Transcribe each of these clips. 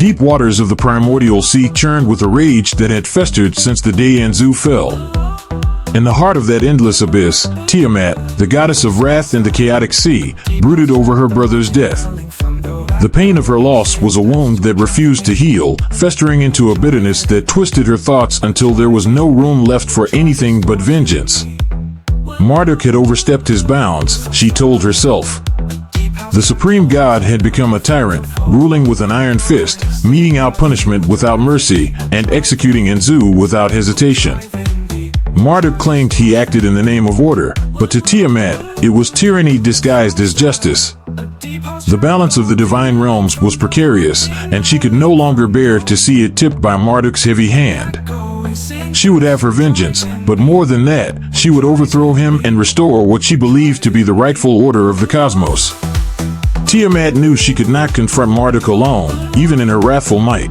deep waters of the primordial sea churned with a rage that had festered since the day Anzu fell. In the heart of that endless abyss, Tiamat, the goddess of wrath and the chaotic sea, brooded over her brother's death. The pain of her loss was a wound that refused to heal, festering into a bitterness that twisted her thoughts until there was no room left for anything but vengeance. Marduk had overstepped his bounds, she told herself. The supreme god had become a tyrant, ruling with an iron fist, meting out punishment without mercy, and executing Anzu without hesitation. Marduk claimed he acted in the name of order, but to Tiamat, it was tyranny disguised as justice. The balance of the divine realms was precarious, and she could no longer bear to see it tipped by Marduk's heavy hand. She would have her vengeance, but more than that, she would overthrow him and restore what she believed to be the rightful order of the cosmos. Tiamat knew she could not confront Marduk alone, even in her wrathful might.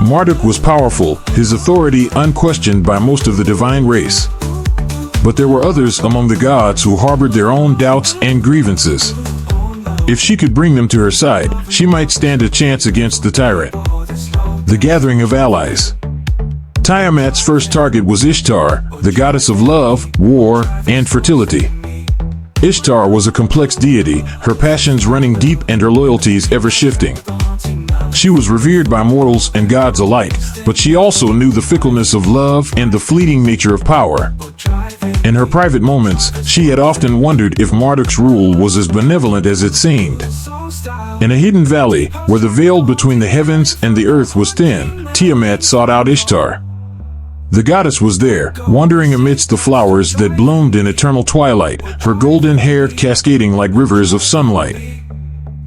Marduk was powerful, his authority unquestioned by most of the divine race. But there were others among the gods who harbored their own doubts and grievances. If she could bring them to her side, she might stand a chance against the tyrant. The gathering of allies. Tiamat's first target was Ishtar, the goddess of love, war, and fertility. Ishtar was a complex deity, her passions running deep and her loyalties ever-shifting. She was revered by mortals and gods alike, but she also knew the fickleness of love and the fleeting nature of power. In her private moments, she had often wondered if Marduk's rule was as benevolent as it seemed. In a hidden valley, where the veil between the heavens and the earth was thin, Tiamat sought out Ishtar. The goddess was there, wandering amidst the flowers that bloomed in eternal twilight, her golden hair cascading like rivers of sunlight.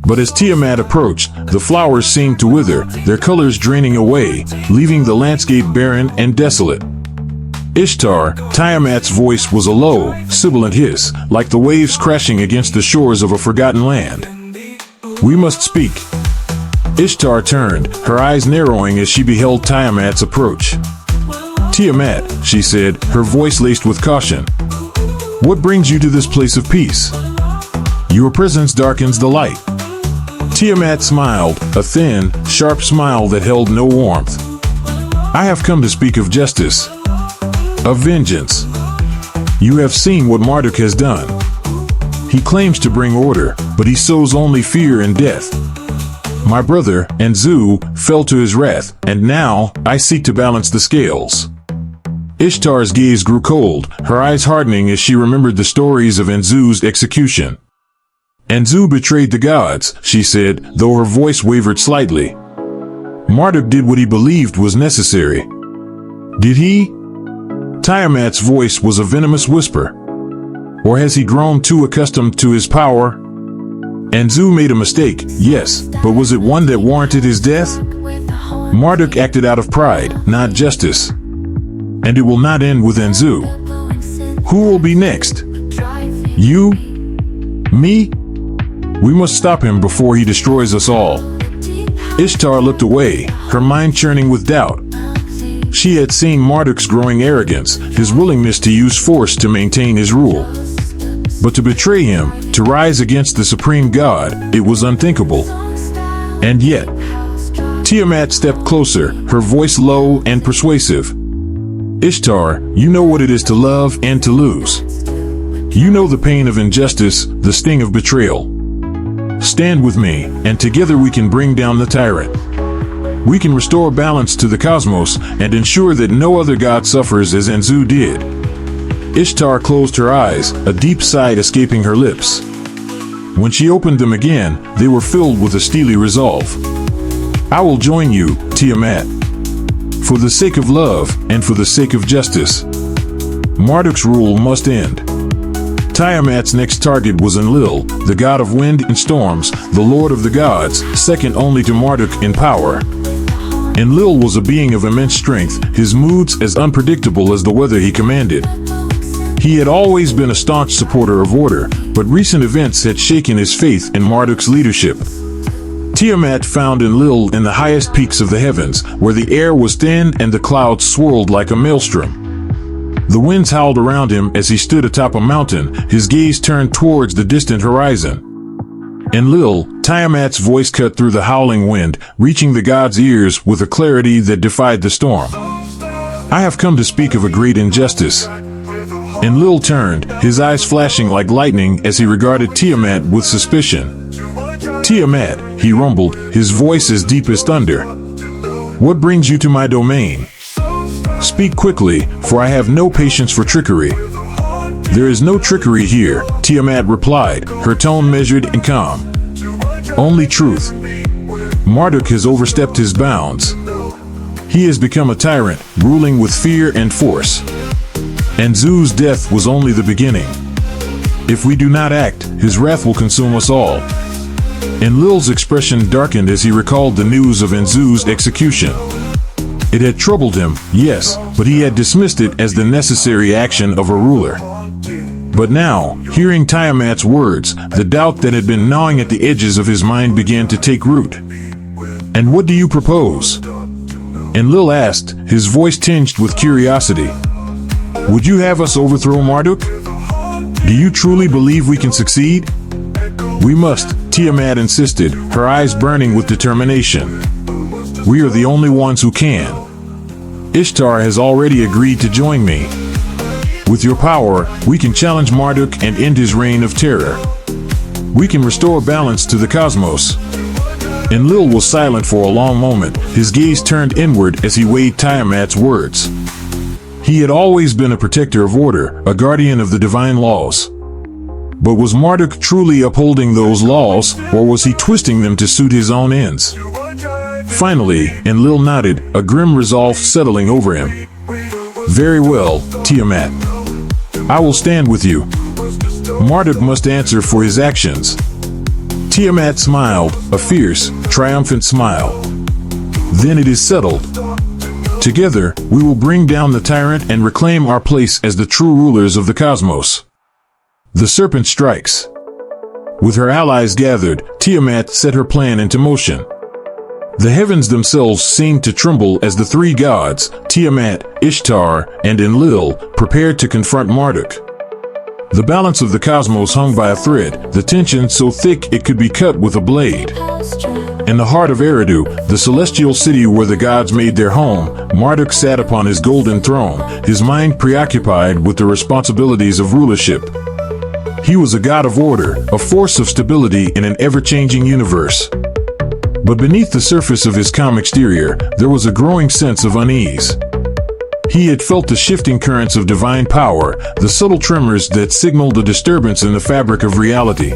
But as Tiamat approached, the flowers seemed to wither, their colors draining away, leaving the landscape barren and desolate. Ishtar, Tiamat's voice was a low, sibilant hiss, like the waves crashing against the shores of a forgotten land. "We must speak." Ishtar turned, her eyes narrowing as she beheld Tiamat's approach. "Tiamat," she said, her voice laced with caution. "What brings you to this place of peace? Your presence darkens the light." Tiamat smiled, a thin, sharp smile that held no warmth. "I have come to speak of justice. Of vengeance. You have seen what Marduk has done. He claims to bring order, but he sows only fear and death. My brother, Anzu, fell to his wrath, and now I seek to balance the scales." Ishtar's gaze grew cold, her eyes hardening as she remembered the stories of Anzu's execution. "Anzu betrayed the gods," she said, though her voice wavered slightly. "Marduk did what he believed was necessary. Did he?" Tiamat's voice was a venomous whisper. "Or has he grown too accustomed to his power? Anzu made a mistake, yes, but was it one that warranted his death? Marduk acted out of pride, not justice. And it will not end with Anzu. Who will be next? You? Me? We must stop him before he destroys us all." Ishtar looked away, her mind churning with doubt. She had seen Marduk's growing arrogance, his willingness to use force to maintain his rule. But to betray him, to rise against the supreme god, it was unthinkable. And yet, Tiamat stepped closer, her voice low and persuasive. "Ishtar, you know what it is to love and to lose. You know the pain of injustice, the sting of betrayal. Stand with me, and together we can bring down the tyrant. We can restore balance to the cosmos and ensure that no other god suffers as Anzu did." Ishtar closed her eyes, a deep sigh escaping her lips. When she opened them again, they were filled with a steely resolve. "I will join you, Tiamat. For the sake of love, and for the sake of justice. Marduk's rule must end." Tiamat's next target was Enlil, the god of wind and storms, the lord of the gods, second only to Marduk in power. Enlil was a being of immense strength, his moods as unpredictable as the weather he commanded. He had always been a staunch supporter of order, but recent events had shaken his faith in Marduk's leadership. Tiamat found Enlil in the highest peaks of the heavens, where the air was thin and the clouds swirled like a maelstrom. The winds howled around him as he stood atop a mountain, his gaze turned towards the distant horizon. Enlil, Tiamat's voice cut through the howling wind, reaching the god's ears with a clarity that defied the storm. I have come to speak of a great injustice. Enlil turned, his eyes flashing like lightning as he regarded Tiamat with suspicion. Tiamat, he rumbled, his voice as deep as thunder. What brings you to my domain? Speak quickly, for I have no patience for trickery. There is no trickery here, Tiamat replied, her tone measured and calm. Only truth. Marduk has overstepped his bounds. He has become a tyrant, ruling with fear and force. And Zu's death was only the beginning. If we do not act, his wrath will consume us all. Enlil's expression darkened as he recalled the news of Enzu's execution. It had troubled him, yes, but he had dismissed it as the necessary action of a ruler. But now, hearing Tiamat's words, the doubt that had been gnawing at the edges of his mind began to take root. And what do you propose? Enlil asked, his voice tinged with curiosity. Would you have us overthrow Marduk? Do you truly believe we can succeed? We must, Tiamat insisted, her eyes burning with determination. We are the only ones who can. Ishtar has already agreed to join me. With your power, we can challenge Marduk and end his reign of terror. We can restore balance to the cosmos. Enlil was silent for a long moment, his gaze turned inward as he weighed Tiamat's words. He had always been a protector of order, a guardian of the divine laws. But was Marduk truly upholding those laws, or was he twisting them to suit his own ends? Finally, Enlil nodded, a grim resolve settling over him. Very well, Tiamat. I will stand with you. Marduk must answer for his actions. Tiamat smiled, a fierce, triumphant smile. Then it is settled. Together, we will bring down the tyrant and reclaim our place as the true rulers of the cosmos. The Serpent strikes. With her allies gathered, Tiamat set her plan into motion. The heavens themselves seemed to tremble as the three gods, Tiamat, Ishtar, and Enlil, prepared to confront Marduk. The balance of the cosmos hung by a thread, the tension so thick it could be cut with a blade. In the heart of Eridu, the celestial city where the gods made their home, Marduk sat upon his golden throne, his mind preoccupied with the responsibilities of rulership. He was a god of order, a force of stability in an ever-changing universe. But beneath the surface of his calm exterior, there was a growing sense of unease. He had felt the shifting currents of divine power, the subtle tremors that signaled a disturbance in the fabric of reality.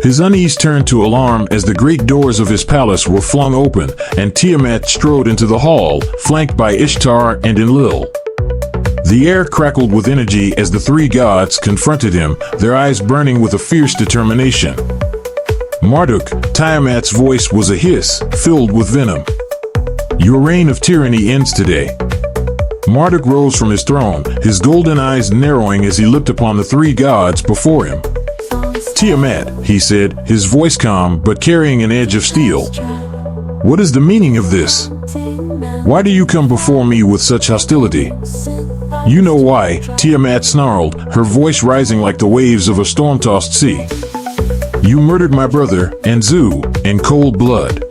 His unease turned to alarm as the great doors of his palace were flung open, and Tiamat strode into the hall, flanked by Ishtar and Enlil. The air crackled with energy as the three gods confronted him, their eyes burning with a fierce determination. Marduk, Tiamat's voice was a hiss, filled with venom. Your reign of tyranny ends today. Marduk rose from his throne, his golden eyes narrowing as he looked upon the three gods before him. Tiamat, he said, his voice calm but carrying an edge of steel. What is the meaning of this? Why do you come before me with such hostility? You know why, Tiamat snarled, her voice rising like the waves of a storm-tossed sea. You murdered my brother, Enzu, in cold blood.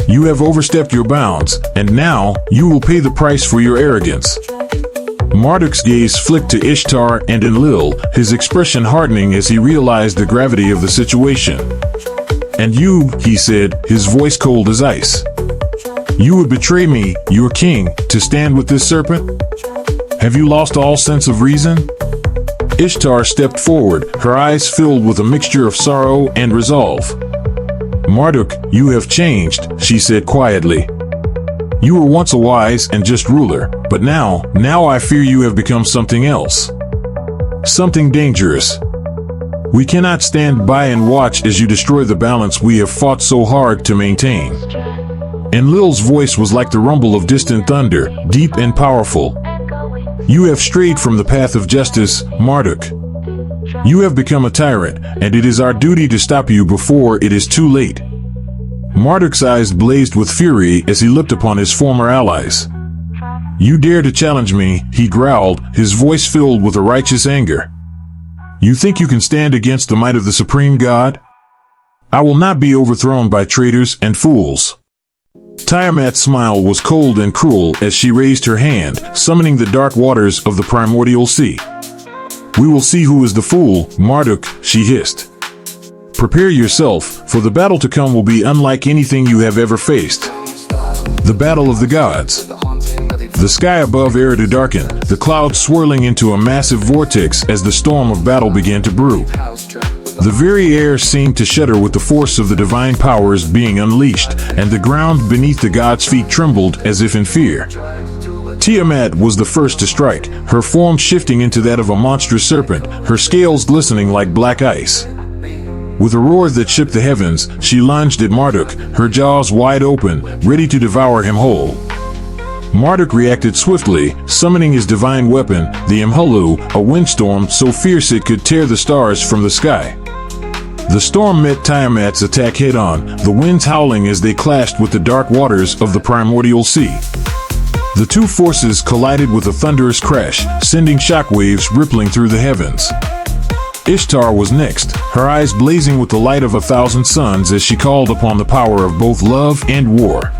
You have overstepped your bounds, and now, you will pay the price for your arrogance. Marduk's gaze flicked to Ishtar and Enlil, his expression hardening as he realized the gravity of the situation. And you, he said, his voice cold as ice. You would betray me, your king, to stand with this serpent? Have you lost all sense of reason? Ishtar stepped forward, her eyes filled with a mixture of sorrow and resolve. Marduk, you have changed, she said quietly. You were once a wise and just ruler, but now I fear you have become something else. Something dangerous. We cannot stand by and watch as you destroy the balance we have fought so hard to maintain. Enlil's voice was like the rumble of distant thunder, deep and powerful. You have strayed from the path of justice, Marduk. You have become a tyrant, and it is our duty to stop you before it is too late. Marduk's eyes blazed with fury as he looked upon his former allies. You dare to challenge me, he growled, his voice filled with a righteous anger. You think you can stand against the might of the supreme god? I will not be overthrown by traitors and fools. Tiamat's smile was cold and cruel as she raised her hand, summoning the dark waters of the primordial sea. We will see who is the fool, Marduk, she hissed. Prepare yourself, for the battle to come will be unlike anything you have ever faced. The battle of the gods. The sky above aired to darken, the clouds swirling into a massive vortex as the storm of battle began to brew. The very air seemed to shudder with the force of the divine powers being unleashed, and the ground beneath the gods' feet trembled as if in fear. Tiamat was the first to strike, her form shifting into that of a monstrous serpent, her scales glistening like black ice. With a roar that shook the heavens, she lunged at Marduk, her jaws wide open, ready to devour him whole. Marduk reacted swiftly, summoning his divine weapon, the Imhulu, a windstorm so fierce it could tear the stars from the sky. The storm met Tiamat's attack head-on, the winds howling as they clashed with the dark waters of the primordial sea. The two forces collided with a thunderous crash, sending shockwaves rippling through the heavens. Ishtar was next, her eyes blazing with the light of 1,000 suns as she called upon the power of both love and war.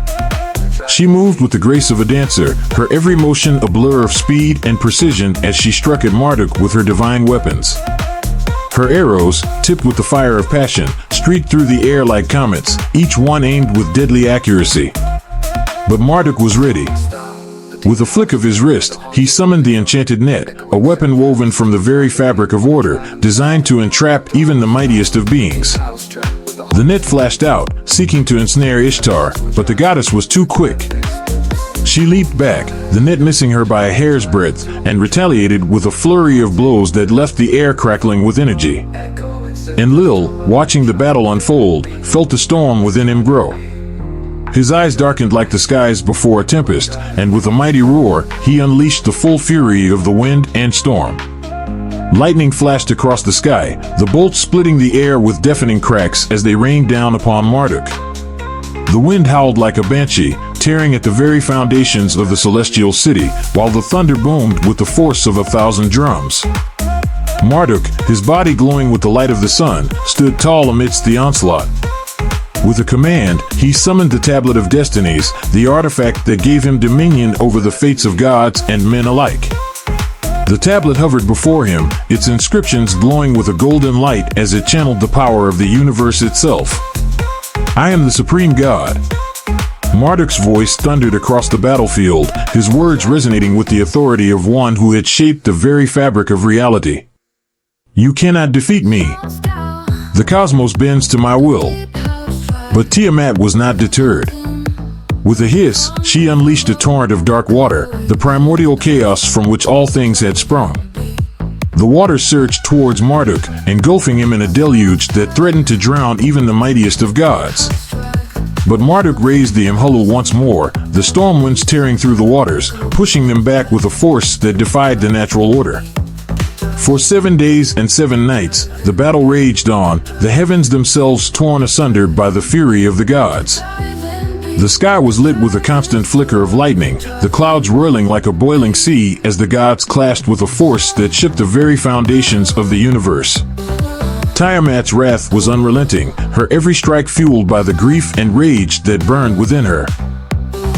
She moved with the grace of a dancer, her every motion a blur of speed and precision as she struck at Marduk with her divine weapons. Her arrows, tipped with the fire of passion, streaked through the air like comets, each one aimed with deadly accuracy. But Marduk was ready. With a flick of his wrist, he summoned the enchanted net, a weapon woven from the very fabric of order, designed to entrap even the mightiest of beings. The net flashed out, seeking to ensnare Ishtar, but the goddess was too quick. She leaped back, the net missing her by a hair's breadth, and retaliated with a flurry of blows that left the air crackling with energy. Enlil, watching the battle unfold, felt the storm within him grow. His eyes darkened like the skies before a tempest, and with a mighty roar, he unleashed the full fury of the wind and storm. Lightning flashed across the sky, the bolts splitting the air with deafening cracks as they rained down upon Marduk. The wind howled like a banshee, tearing at the very foundations of the celestial city, while the thunder boomed with the force of 1,000 drums. Marduk, his body glowing with the light of the sun, stood tall amidst the onslaught. With a command, he summoned the Tablet of Destinies, the artifact that gave him dominion over the fates of gods and men alike. The tablet hovered before him, its inscriptions glowing with a golden light as it channeled the power of the universe itself. I am the supreme god. Marduk's voice thundered across the battlefield, his words resonating with the authority of one who had shaped the very fabric of reality. You cannot defeat me. The cosmos bends to my will. But Tiamat was not deterred. With a hiss, she unleashed a torrent of dark water, the primordial chaos from which all things had sprung. The water surged towards Marduk, engulfing him in a deluge that threatened to drown even the mightiest of gods. But Marduk raised the Imhulu once more, the storm winds tearing through the waters, pushing them back with a force that defied the natural order. For 7 days and 7 nights, the battle raged on, the heavens themselves torn asunder by the fury of the gods. The sky was lit with a constant flicker of lightning, the clouds whirling like a boiling sea as the gods clashed with a force that shook the very foundations of the universe. Tiamat's wrath was unrelenting, her every strike fueled by the grief and rage that burned within her.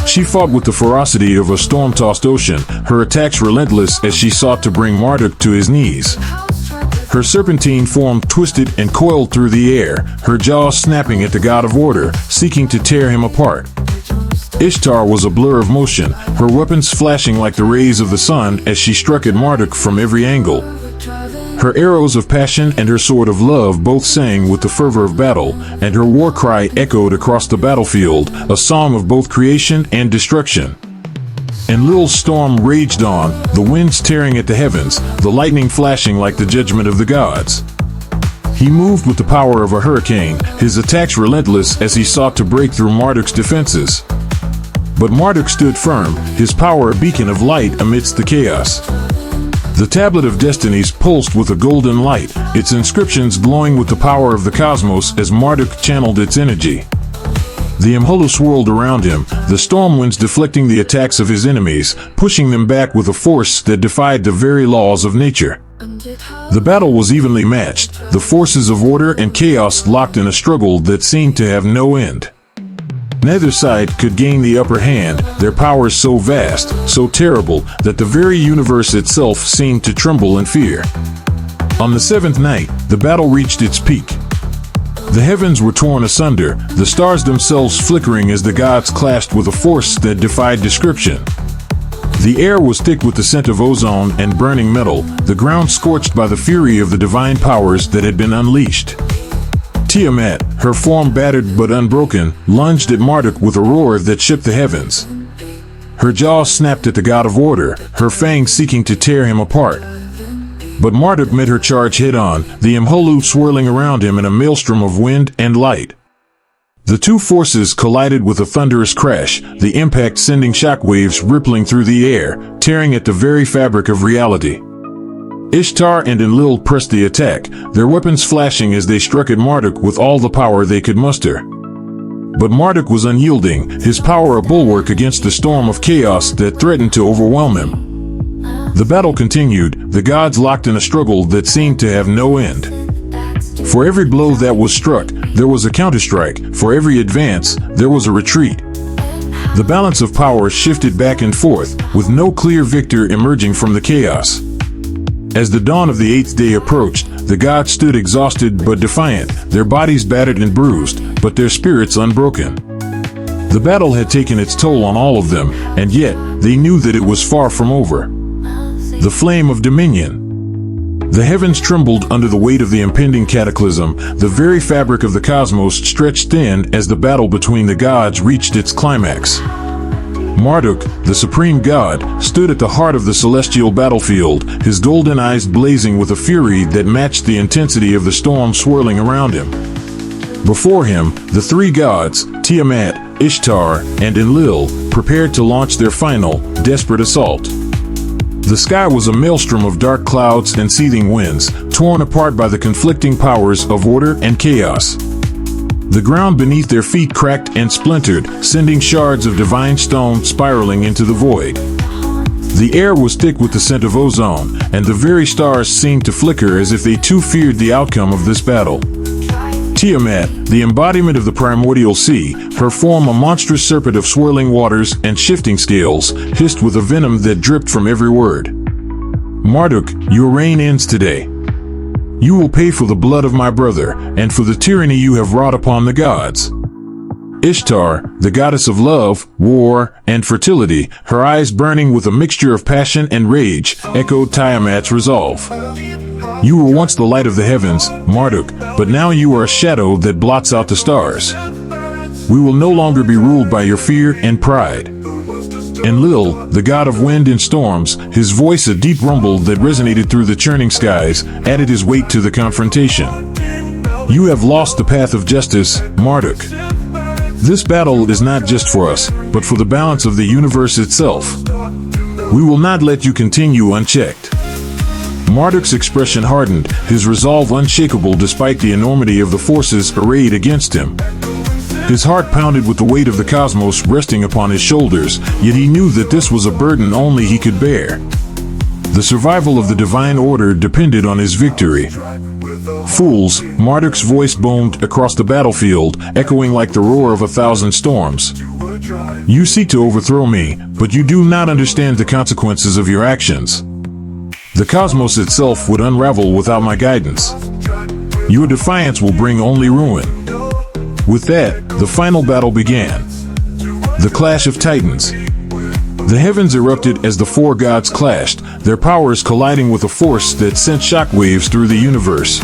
She fought with the ferocity of a storm-tossed ocean, her attacks relentless as she sought to bring Marduk to his knees. Her serpentine form twisted and coiled through the air, her jaws snapping at the god of order, seeking to tear him apart. Ishtar was a blur of motion, her weapons flashing like the rays of the sun as she struck at Marduk from every angle. Her arrows of passion and her sword of love both sang with the fervor of battle, and her war cry echoed across the battlefield, a song of both creation and destruction. Enlil's storm raged on, the winds tearing at the heavens, the lightning flashing like the judgment of the gods. He moved with the power of a hurricane, his attacks relentless as he sought to break through Marduk's defenses. But Marduk stood firm, his power a beacon of light amidst the chaos. The Tablet of Destinies pulsed with a golden light, its inscriptions glowing with the power of the cosmos as Marduk channeled its energy. The Imhulu swirled around him, the storm winds deflecting the attacks of his enemies, pushing them back with a force that defied the very laws of nature. The battle was evenly matched, the forces of order and chaos locked in a struggle that seemed to have no end. Neither side could gain the upper hand, their powers so vast, so terrible, that the very universe itself seemed to tremble in fear. On the seventh night, the battle reached its peak. The heavens were torn asunder, the stars themselves flickering as the gods clashed with a force that defied description. The air was thick with the scent of ozone and burning metal, the ground scorched by the fury of the divine powers that had been unleashed. Tiamat, her form battered but unbroken, lunged at Marduk with a roar that shook the heavens. Her jaw snapped at the god of order, her fangs seeking to tear him apart. But Marduk met her charge head-on, the Imholu swirling around him in a maelstrom of wind and light. The two forces collided with a thunderous crash, the impact sending shockwaves rippling through the air, tearing at the very fabric of reality. Ishtar and Enlil pressed the attack, their weapons flashing as they struck at Marduk with all the power they could muster. But Marduk was unyielding, his power a bulwark against the storm of chaos that threatened to overwhelm him. The battle continued, the gods locked in a struggle that seemed to have no end. For every blow that was struck, there was a counterstrike. For every advance, there was a retreat. The balance of power shifted back and forth, with no clear victor emerging from the chaos. As the dawn of the eighth day approached, the gods stood exhausted but defiant, their bodies battered and bruised, but their spirits unbroken. The battle had taken its toll on all of them, and yet, they knew that it was far from over. The flame of dominion. The heavens trembled under the weight of the impending cataclysm, the very fabric of the cosmos stretched thin as the battle between the gods reached its climax. Marduk, the supreme god, stood at the heart of the celestial battlefield, his golden eyes blazing with a fury that matched the intensity of the storm swirling around him. Before him, the three gods, Tiamat, Ishtar, and Enlil, prepared to launch their final, desperate assault. The sky was a maelstrom of dark clouds and seething winds, torn apart by the conflicting powers of order and chaos. The ground beneath their feet cracked and splintered, sending shards of divine stone spiraling into the void. The air was thick with the scent of ozone, and the very stars seemed to flicker as if they too feared the outcome of this battle. Tiamat, the embodiment of the primordial sea, her form a monstrous serpent of swirling waters and shifting scales, hissed with a venom that dripped from every word. Marduk, your reign ends today. You will pay for the blood of my brother, and for the tyranny you have wrought upon the gods. Ishtar, the goddess of love, war, and fertility, her eyes burning with a mixture of passion and rage, echoed Tiamat's resolve. You were once the light of the heavens, Marduk, but now you are a shadow that blots out the stars. We will no longer be ruled by your fear and pride. Enlil, the god of wind and storms, his voice a deep rumble that resonated through the churning skies, added his weight to the confrontation. You have lost the path of justice, Marduk. This battle is not just for us, but for the balance of the universe itself. We will not let you continue unchecked. Marduk's expression hardened, his resolve unshakable despite the enormity of the forces arrayed against him. His heart pounded with the weight of the cosmos resting upon his shoulders, yet he knew that this was a burden only he could bear. The survival of the divine order depended on his victory. Fools, Marduk's voice boomed across the battlefield, echoing like the roar of 1,000 storms. You seek to overthrow me, but you do not understand the consequences of your actions. The cosmos itself would unravel without my guidance. Your defiance will bring only ruin. With that, the final battle began. The Clash of Titans. The heavens erupted as the four gods clashed, their powers colliding with a force that sent shockwaves through the universe.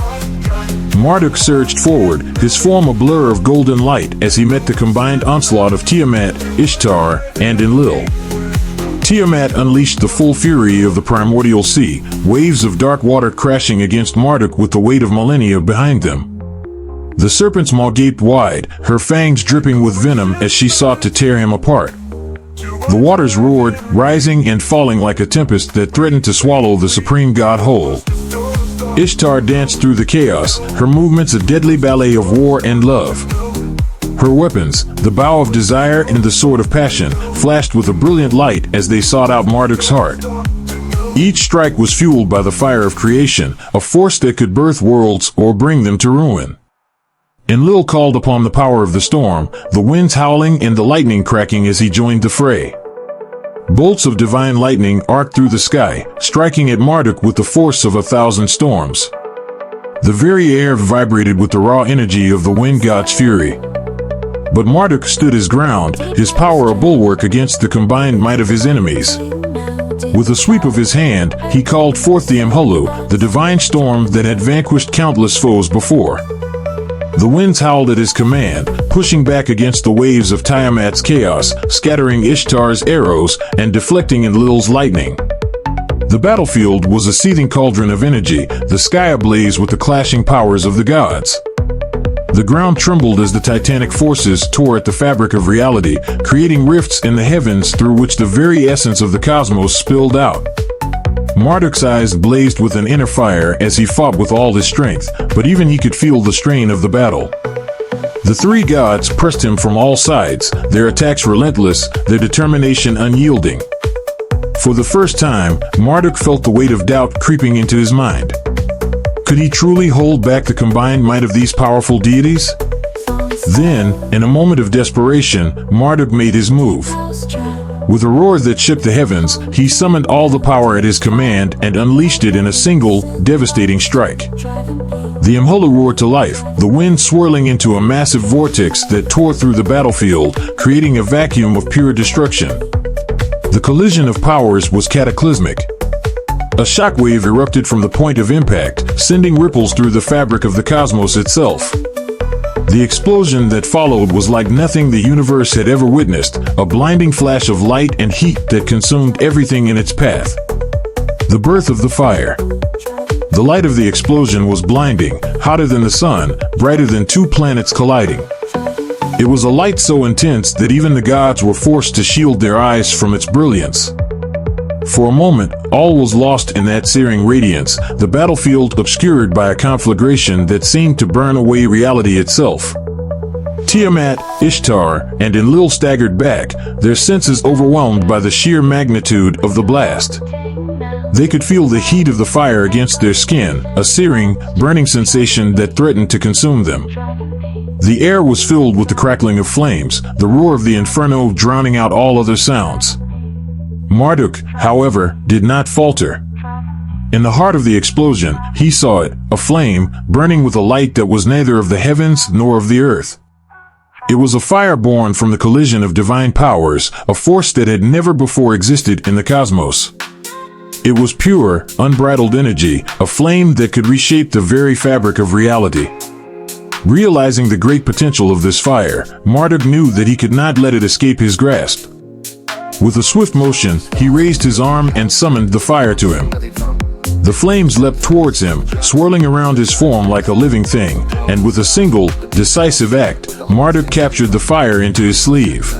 Marduk surged forward, his form a blur of golden light as he met the combined onslaught of Tiamat, Ishtar, and Enlil. Tiamat unleashed the full fury of the primordial sea, waves of dark water crashing against Marduk with the weight of millennia behind them. The serpent's maw gaped wide, her fangs dripping with venom as she sought to tear him apart. The waters roared, rising and falling like a tempest that threatened to swallow the supreme god whole. Ishtar danced through the chaos, her movements a deadly ballet of war and love. Her weapons, the bow of desire and the sword of passion, flashed with a brilliant light as they sought out Marduk's heart. Each strike was fueled by the fire of creation, a force that could birth worlds or bring them to ruin. Enlil called upon the power of the storm, the winds howling and the lightning cracking as he joined the fray. Bolts of divine lightning arced through the sky, striking at Marduk with the force of 1,000 storms. The very air vibrated with the raw energy of the wind god's fury. But Marduk stood his ground, his power a bulwark against the combined might of his enemies. With a sweep of his hand, he called forth the Imhulu, the divine storm that had vanquished countless foes before. The winds howled at his command, pushing back against the waves of Tiamat's chaos, scattering Ishtar's arrows and deflecting Enlil's lightning. The battlefield was a seething cauldron of energy, the sky ablaze with the clashing powers of the gods. The ground trembled as the titanic forces tore at the fabric of reality, creating rifts in the heavens through which the very essence of the cosmos spilled out. Marduk's eyes blazed with an inner fire as he fought with all his strength, but even he could feel the strain of the battle. The three gods pressed him from all sides, their attacks relentless, their determination unyielding. For the first time, Marduk felt the weight of doubt creeping into his mind. Could he truly hold back the combined might of these powerful deities? Then, in a moment of desperation, Marduk made his move. With a roar that shook the heavens, he summoned all the power at his command and unleashed it in a single, devastating strike. The Imhulu roared to life, the wind swirling into a massive vortex that tore through the battlefield, creating a vacuum of pure destruction. The collision of powers was cataclysmic. A shockwave erupted from the point of impact, sending ripples through the fabric of the cosmos itself. The explosion that followed was like nothing the universe had ever witnessed, a blinding flash of light and heat that consumed everything in its path. The birth of the fire. The light of the explosion was blinding, hotter than the sun, brighter than two planets colliding. It was a light so intense that even the gods were forced to shield their eyes from its brilliance. For a moment, all was lost in that searing radiance, the battlefield obscured by a conflagration that seemed to burn away reality itself. Tiamat, Ishtar, and Enlil staggered back, their senses overwhelmed by the sheer magnitude of the blast. They could feel the heat of the fire against their skin, a searing, burning sensation that threatened to consume them. The air was filled with the crackling of flames, the roar of the inferno drowning out all other sounds. Marduk, however, did not falter. In the heart of the explosion, he saw it, a flame, burning with a light that was neither of the heavens nor of the earth. It was a fire born from the collision of divine powers, a force that had never before existed in the cosmos. It was pure, unbridled energy, a flame that could reshape the very fabric of reality. Realizing the great potential of this fire, Marduk knew that he could not let it escape his grasp. With a swift motion, he raised his arm and summoned the fire to him. The flames leapt towards him, swirling around his form like a living thing, and with a single, decisive act, Marduk captured the fire into his sleeve.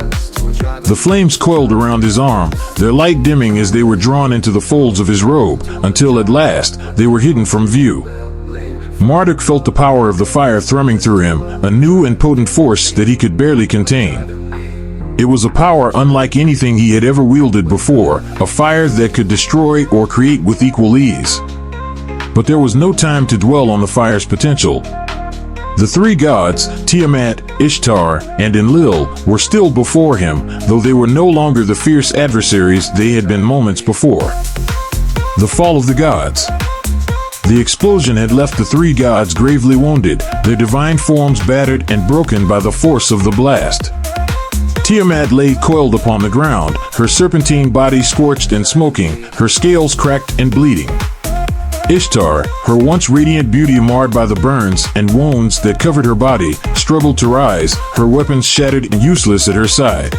The flames coiled around his arm, their light dimming as they were drawn into the folds of his robe, until at last, they were hidden from view. Marduk felt the power of the fire thrumming through him, a new and potent force that he could barely contain. It was a power unlike anything he had ever wielded before, a fire that could destroy or create with equal ease. But there was no time to dwell on the fire's potential. The three gods, Tiamat, Ishtar, and Enlil, were still before him, though they were no longer the fierce adversaries they had been moments before. The fall of the gods. The explosion had left the three gods gravely wounded, their divine forms battered and broken by the force of the blast. Tiamat lay coiled upon the ground, her serpentine body scorched and smoking, her scales cracked and bleeding. Ishtar, her once radiant beauty marred by the burns and wounds that covered her body, struggled to rise, her weapons shattered and useless at her side.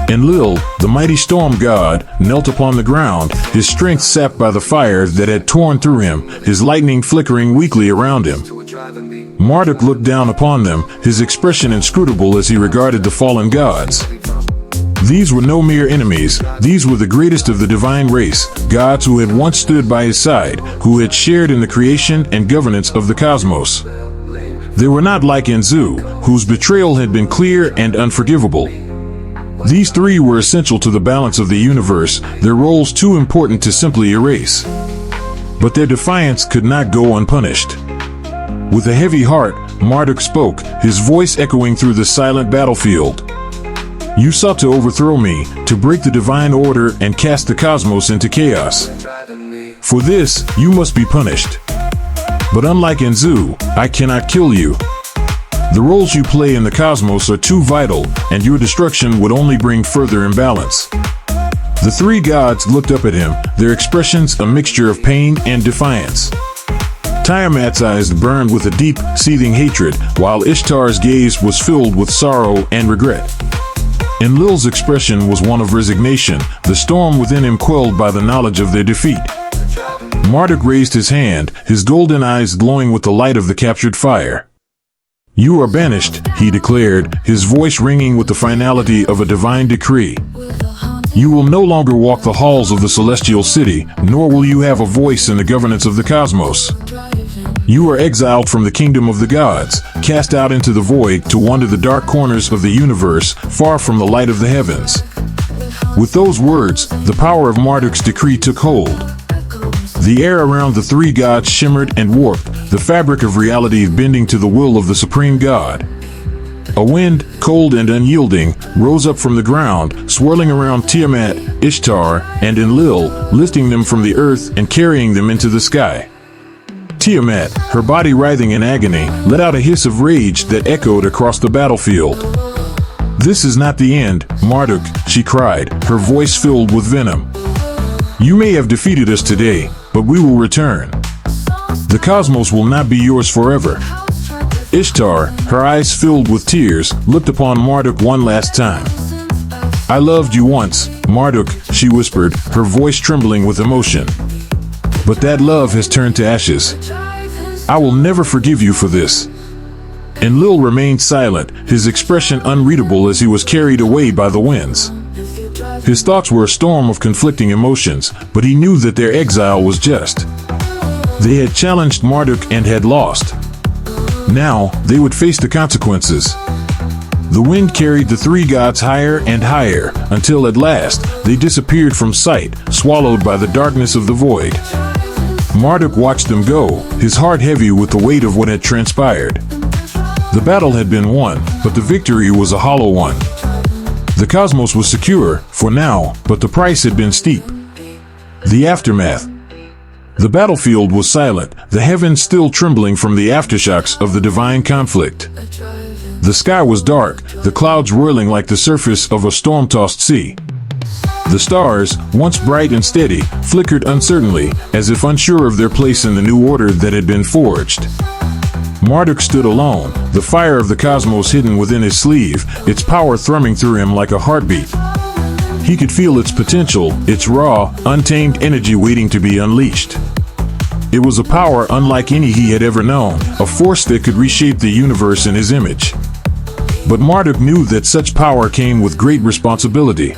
Enlil, the mighty storm god, knelt upon the ground, his strength sapped by the fire that had torn through him, his lightning flickering weakly around him. Marduk looked down upon them, his expression inscrutable as he regarded the fallen gods. These were no mere enemies, these were the greatest of the divine race, gods who had once stood by his side, who had shared in the creation and governance of the cosmos. They were not like Enzu, whose betrayal had been clear and unforgivable. These three were essential to the balance of the universe, their roles too important to simply erase. But their defiance could not go unpunished. With a heavy heart, Marduk spoke, his voice echoing through the silent battlefield. You sought to overthrow me, to break the divine order and cast the cosmos into chaos. For this, you must be punished. But unlike Enzu, I cannot kill you. The roles you play in the cosmos are too vital, and your destruction would only bring further imbalance. The three gods looked up at him, their expressions a mixture of pain and defiance. Tiamat's eyes burned with a deep, seething hatred, while Ishtar's gaze was filled with sorrow and regret. Enlil's expression was one of resignation, the storm within him quelled by the knowledge of their defeat. Marduk raised his hand, his golden eyes glowing with the light of the captured fire. You are banished, he declared, his voice ringing with the finality of a divine decree. You will no longer walk the halls of the celestial city, nor will you have a voice in the governance of the cosmos. You are exiled from the kingdom of the gods, cast out into the void to wander the dark corners of the universe, far from the light of the heavens. With those words, the power of Marduk's decree took hold. The air around the three gods shimmered and warped, the fabric of reality bending to the will of the supreme god. A wind, cold and unyielding, rose up from the ground, swirling around Tiamat, Ishtar, and Enlil, lifting them from the earth and carrying them into the sky. Tiamat, her body writhing in agony, let out a hiss of rage that echoed across the battlefield. This is not the end, Marduk, she cried, her voice filled with venom. You may have defeated us today, but we will return. The cosmos will not be yours forever. Ishtar, her eyes filled with tears, looked upon Marduk one last time. I loved you once, Marduk, she whispered, her voice trembling with emotion. But that love has turned to ashes. I will never forgive you for this. Enlil remained silent, his expression unreadable as he was carried away by the winds. His thoughts were a storm of conflicting emotions, but he knew that their exile was just. They had challenged Marduk and had lost. Now, they would face the consequences. The wind carried the three gods higher and higher, until at last, they disappeared from sight, swallowed by the darkness of the void. Marduk watched them go, his heart heavy with the weight of what had transpired. The battle had been won, but the victory was a hollow one. The cosmos was secure, for now, but the price had been steep. The aftermath. The battlefield was silent, the heavens still trembling from the aftershocks of the divine conflict. The sky was dark, the clouds whirling like the surface of a storm-tossed sea. The stars, once bright and steady, flickered uncertainly, as if unsure of their place in the new order that had been forged. Marduk stood alone, the fire of the cosmos hidden within his sleeve, its power thrumming through him like a heartbeat. He could feel its potential, its raw, untamed energy waiting to be unleashed. It was a power unlike any he had ever known, a force that could reshape the universe in his image. But Marduk knew that such power came with great responsibility.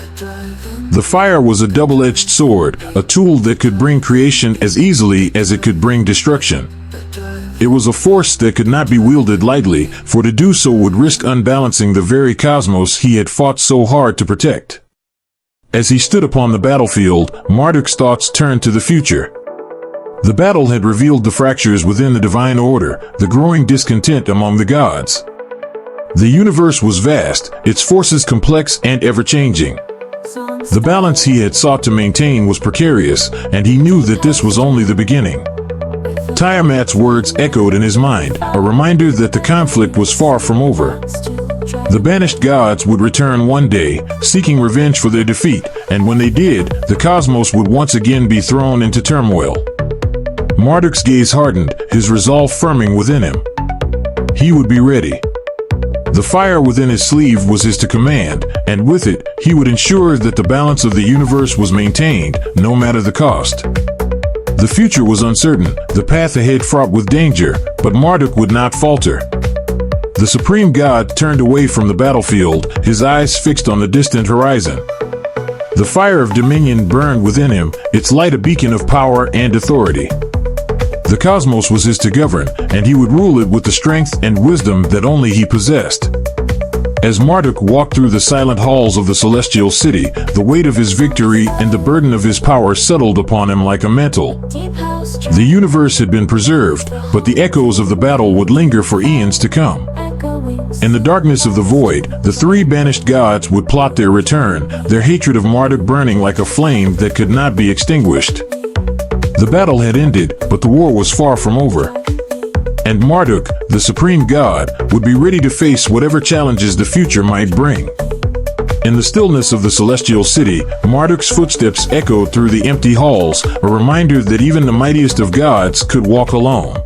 The fire was a double-edged sword, a tool that could bring creation as easily as it could bring destruction. It was a force that could not be wielded lightly, for to do so would risk unbalancing the very cosmos he had fought so hard to protect. As he stood upon the battlefield, Marduk's thoughts turned to the future. The battle had revealed the fractures within the divine order, the growing discontent among the gods. The universe was vast, its forces complex and ever-changing. The balance he had sought to maintain was precarious, and he knew that this was only the beginning. Tiamat's words echoed in his mind, a reminder that the conflict was far from over. The banished gods would return one day, seeking revenge for their defeat, and when they did, the cosmos would once again be thrown into turmoil. Marduk's gaze hardened, his resolve firming within him. He would be ready. The fire within his sleeve was his to command, and with it, he would ensure that the balance of the universe was maintained, no matter the cost. The future was uncertain, the path ahead fraught with danger, but Marduk would not falter. The supreme god turned away from the battlefield, his eyes fixed on the distant horizon. The fire of dominion burned within him, its light a beacon of power and authority. The cosmos was his to govern, and he would rule it with the strength and wisdom that only he possessed. As Marduk walked through the silent halls of the celestial city, the weight of his victory and the burden of his power settled upon him like a mantle. The universe had been preserved, but the echoes of the battle would linger for eons to come. In the darkness of the void, the three banished gods would plot their return, their hatred of Marduk burning like a flame that could not be extinguished. The battle had ended, but the war was far from over. And Marduk, the supreme god, would be ready to face whatever challenges the future might bring. In the stillness of the celestial city, Marduk's footsteps echoed through the empty halls, a reminder that even the mightiest of gods could walk alone.